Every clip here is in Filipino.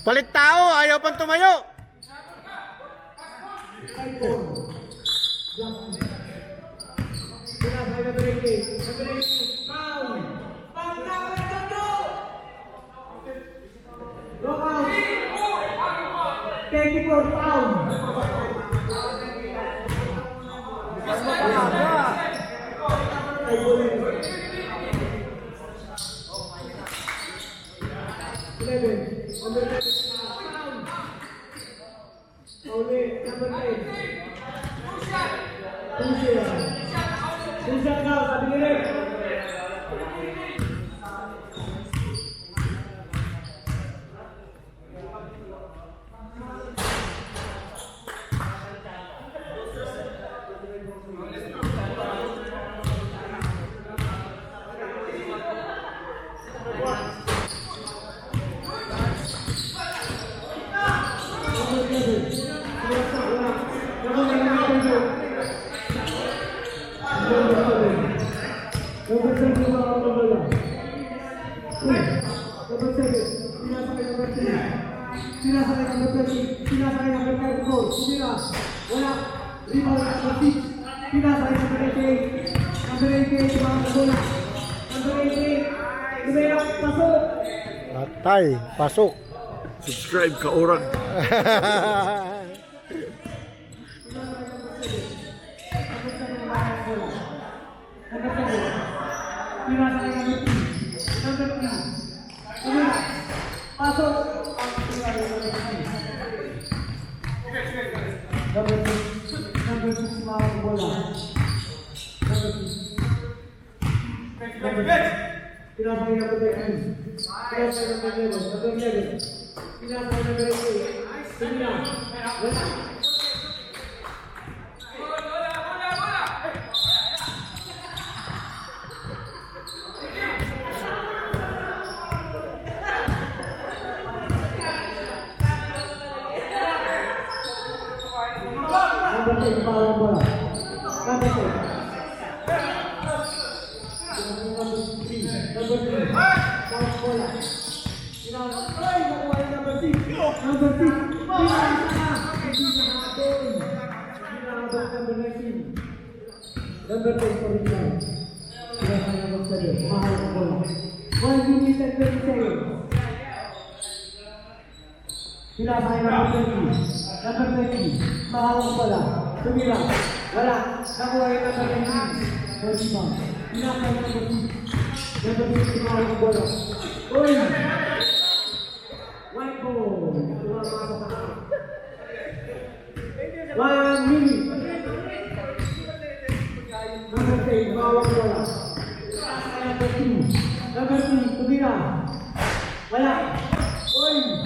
Palit tao, ayaw pang tumayo. Atay, pasok. Subscribe ka orang. Sila Number 20. Mahawak pala. Tumira. Wala. Nakuha yung number 19. For rebound. Pinakay number 6. Number 6. Mahawak pala. Uy! White ball. Tumama sa 1 minute. Number 10. Mahawak pala. Number 2. Number 3. Tumira. Wala. Uy!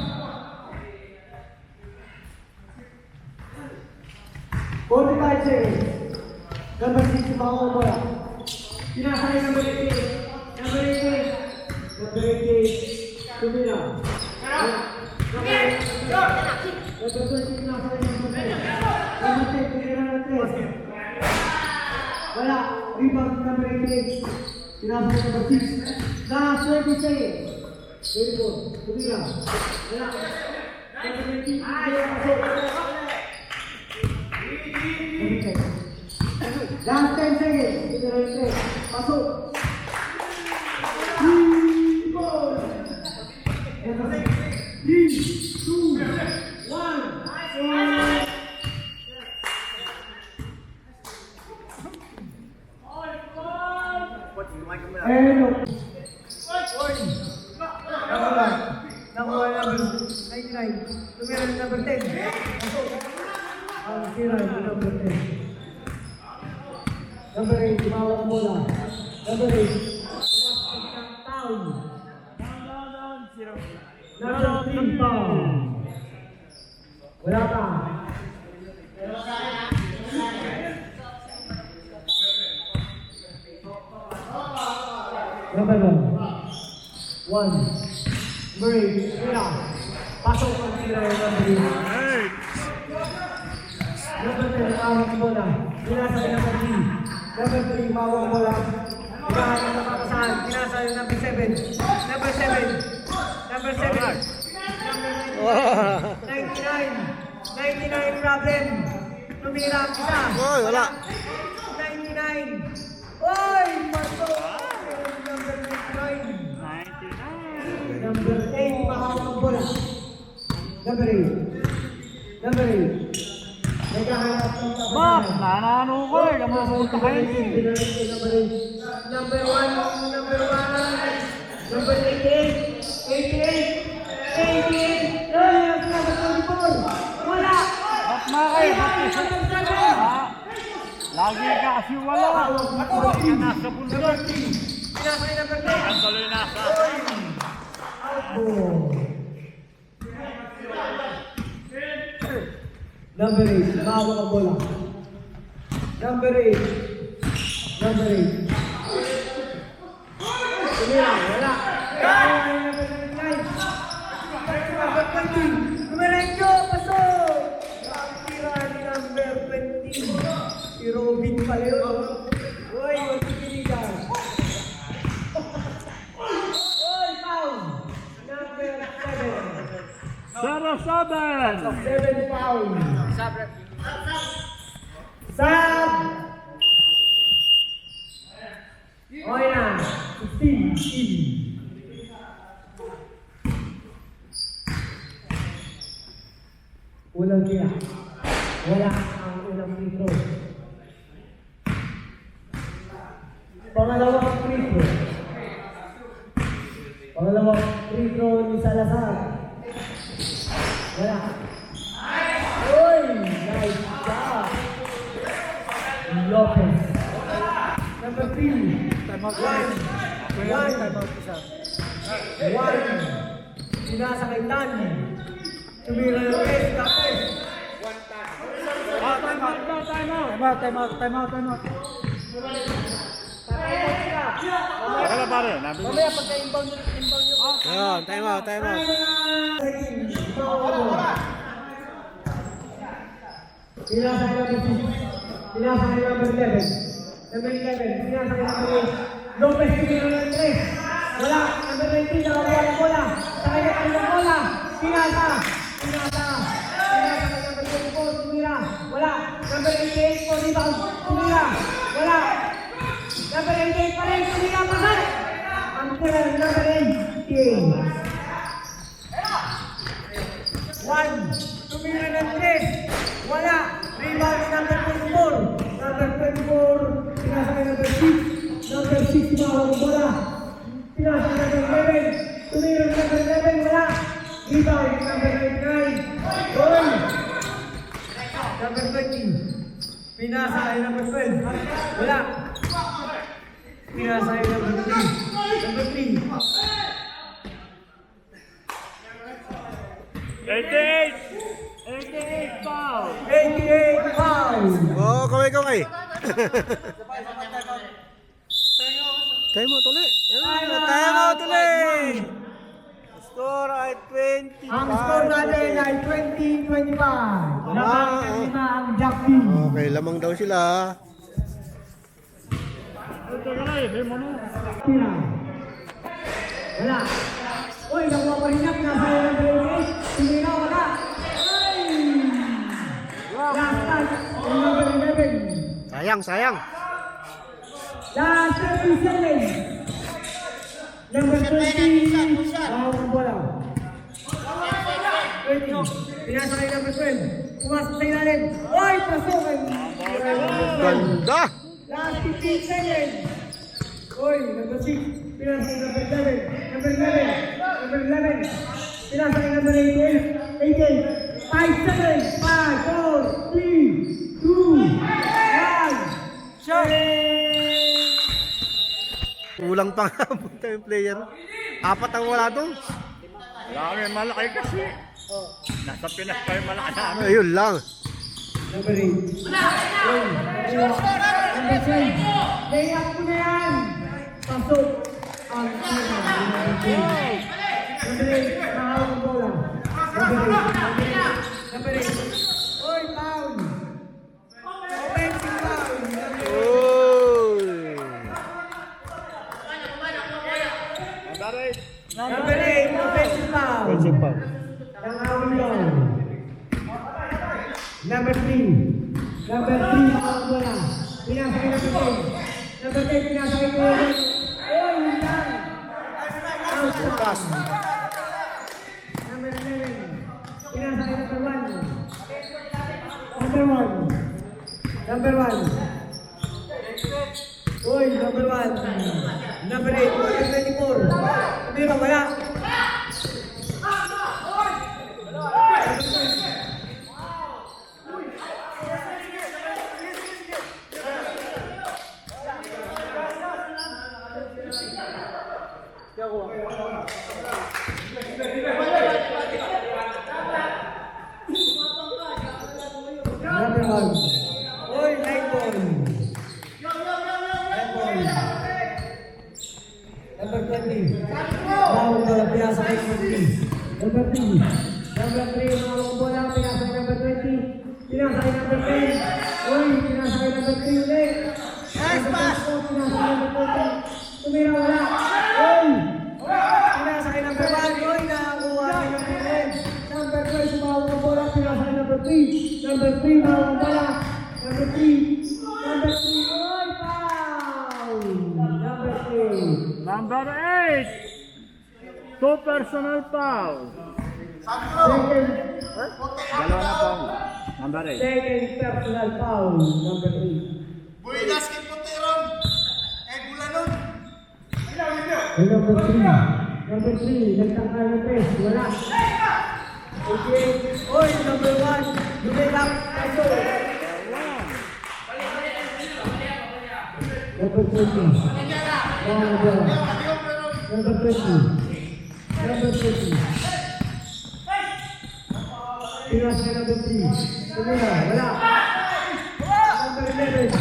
45 seconds. Number 6, Mahawak bola. Pinasakay number 88. Number 88. Number 88. Tumira. Number 20, pinasakay number 10. Number 10, tumira ng 3. Wala. Rebound number 88. Pinasakay number 6. Last 20 seconds. Very good. Tumira. Wala. Number 20. Last 10 seconds. Pasok. 3, 2, 1. Nakuha number 99. Tumira ng number 10. Pasok. Ang sira yung number 10. Number 8, Mahawak bola. Number 8, Town. Number 3, Town. Wala pa. Number 1. Number 8, wala. Pasok ang sira yung number 8. Number 10, Mahawak bola. Pinasa yung number 3. Number 3, Mahawak bola. Ibahan ang napapasahan. Pinasa yung number 7. Number 7. Number 7. Number 99. 99 problem. Tumira ang isa. Oy, wala. 99. Oy, maso. Number 99. Number 8, Mahawak bola. Number 8. Number 8. Naghahanap ng Bak, nanano ko eh, kamupunta kayo eh. Number 1, number 1, number 88, 88, 88, number 24, wala! Bak na kayo, bak na kayo. Lagi ka kasi wala. Hindi ka nasa bundok. Pinasay number 10. Ang tuloy nasa. Number 8, Mahawak ang bola. Number 8. Number 8. Tumira, wala. Number 9. Number 20. Numerenyo, pasok! Tira ni number 20. Si Robin pala yun. Uy, magpipiligan. Uy, foul! Number 7. 7 foul. Sab! O yan. 16. Unang tira. Wala ang unang free throw. Pangalawang free throw. Pangalawang free throw ni Salazar. Wala. Uy! Nice job! Lopez. Number 3. Time out. One. Sinasa kay Tan. Tumira ng S. Tapos. Time out. Wala pare, nabi. Mamaya pagka-inbound nyo. Ayun, time out. Pinasa kay number 6. Pinasa kay number 11. Number 11. Pinasa kay number 8. Lopez tumira ng 3. Wala. Number 19. Nakakuha ng bola. Sakay na kayo ng bola. Pinasa kay number 24. Tumira. Wala. Number 88 po. Rebound. Tumira. Wala. Number 88 pa rin. Tumira. Pasal. Ang tira ng number 8. 1. Tumira ng 3. Wala. Rebound number 24. Number 24. Pinasakay number 6. Number 6 tumawag ang bola. Pinasakay number 11. Tumira number 11. Wala. Rebound number 29. Goal. Number 20. Pinasakay number 12. Wala. Pinasakay number 3. Number 3. 88 foul. 88 foul. Oh, kaway. Time out ulit. Time out ulit. Score ay 20. Ang score natin ay 20-25. Nakalima ang Jack Team. Okay, lamang daw sila. Tira. Wala. Uy, nakuha pa rin nasa ng Brady. Tumira, wala. Uy! Last touch. Number 11. Sayang. Last 37. Number 20. Bawang ang bola. 20. Pinasa kay number 12. Pumasok sa ilalim. Uy, pasok. Ganda. Last 15 seconds. Uy, number 6. Pinasa kay number 11. Number 11. Number 11. Pinasa kay number 88. 5 seconds. 5, 4, 3, 2, 1. Shot! Kulang pa nga punta yung player. 4 ang wala doon. Marami malaki kasi. Nasa Pinas pa yung malaki namin. Ayun lang. Number 8. Number 10. Layup ko na yan. Pasok ang number 8. Mahawak ang bola. Number 8. Oy, foul. Offensive foul. Oy. Number 8. Offensive foul. Nangawin lang. Number 3. Number 3, mahawak bola. Pinasakay number 10. Number 10, pinasakay ko yun. Oy, yun lang. Bukas. Number 11. Pinasakay number 1. Number 1. Number 1. Uy, number 1. Number 8. Number 24. Tumira, wala. Number 1. Oy, light ball. Light ball. Number 20. Bawang bola, pinasa kay number 3. Number 3. Number 3, bawang bola, pinasa kay number 20. Pinasa kay number 10. Oy, pinasa kay number 3 ulit. Nice pass! Pinasa kay number 20. Tumira, wala. Oy! Pinasa kay number 1. Oy, nakakuha kay number 10. Number 12, bawang bola, pinasa kay number 3. Number 3, bawang bola. Number 3. Number 3. Oy, foul! Number 3. Number 8. 2 personal foul. Second. Dalawa na foul. Number 8. Second personal foul. Number 3. Buinas kay Puteron. Gula nun. Number 3. Number 3. Nagtangkal ng press. Wala. Okay. Oy, number 1. Lumilak. Aso. Number 20. Bawang bola. Number 20. Number 20. Pinasa number 3. Tumira. Wala. Number 11.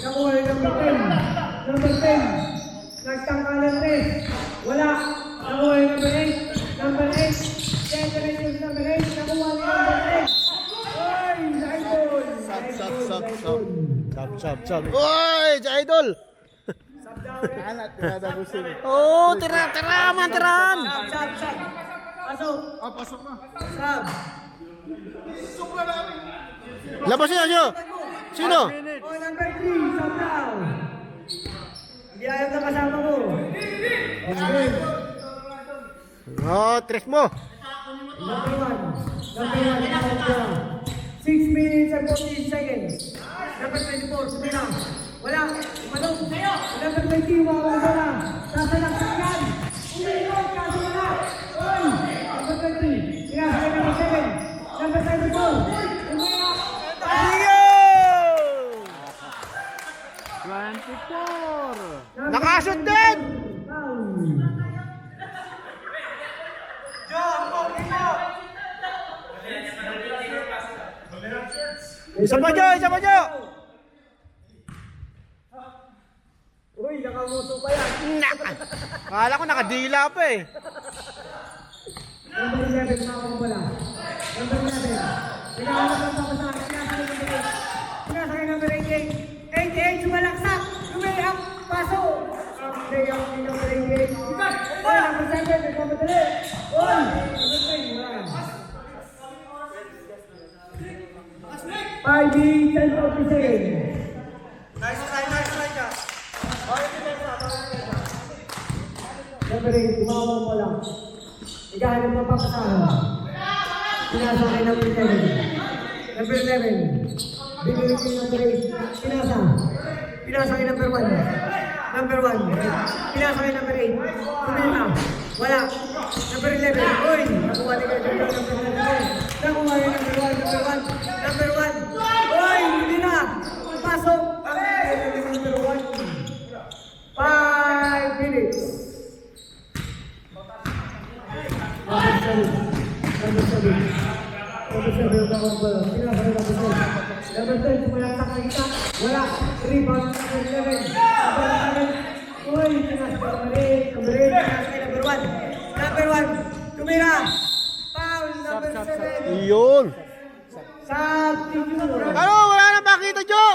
Nakuha yung number 10. Number 10. Nagtangkal ng press. Wala. Nakuha yung number 8. Number 8. Generation number 8. Nakuha yung number 10. Oy! Idol! Sab. Oy, Idol. Oh, tiraman. Sab. Pasok. Pasok na. Sab. Labas niyo. Sino? Oh, number 3. Sab down. Hindi ayaw na kasama mo. Okay. Oh, tres mo. Number 1. Number 1. 6 minutes and 14 seconds. Number 24, Sumina. Wala. Umalong. Number 20, wala. Sasalaksak yan. Umiinom, kaso wala. Oy. Number 20. Pinasakay number 7. Number 24. Sumina. Ayo! 24. Nakashoot din! Isa pa dyan, isa pa dyan! Uy, nakamuso pa yan. Kala ko nakadila pa eh. Number 11, nakakabala. Number 11. Pinahanap ang papasahan. Pinasakay number 88. 88, sumalaksak. Lumihap. Paso. Okay, ang number 88. Oy, number 7, nagmamadali. Oy, number 10, wala. 5 10 40 seconds. Nice try ka. Number 8, tumawag mo lang. Igahanap ng papasahan. Pinasakay number 11. Number 11. Binili ko yung number 8. Pinasakay number 1. Number 1. Pinasakay number 8. Kumina. Wala. Number 11. Uy! Nakuha ni Kajo yung number 11. Nakuha yung number 1. Number 1. Number 1. Uy! Hindi na! Pasok! Number 1. 5 minutes. Number 7. Number 7. Number 7 yung tawag ko. Pinasakay number 7. Number 10, pumalaksak na kita. Wala. Rebound. Number 11. Number 11. Uy, pinasakay number 8. Number 8. Pinasakay number 1. Number 1. Tumira. Foul. Number 7. Iyon! Substitute. Ano? Wala na makita, Jo!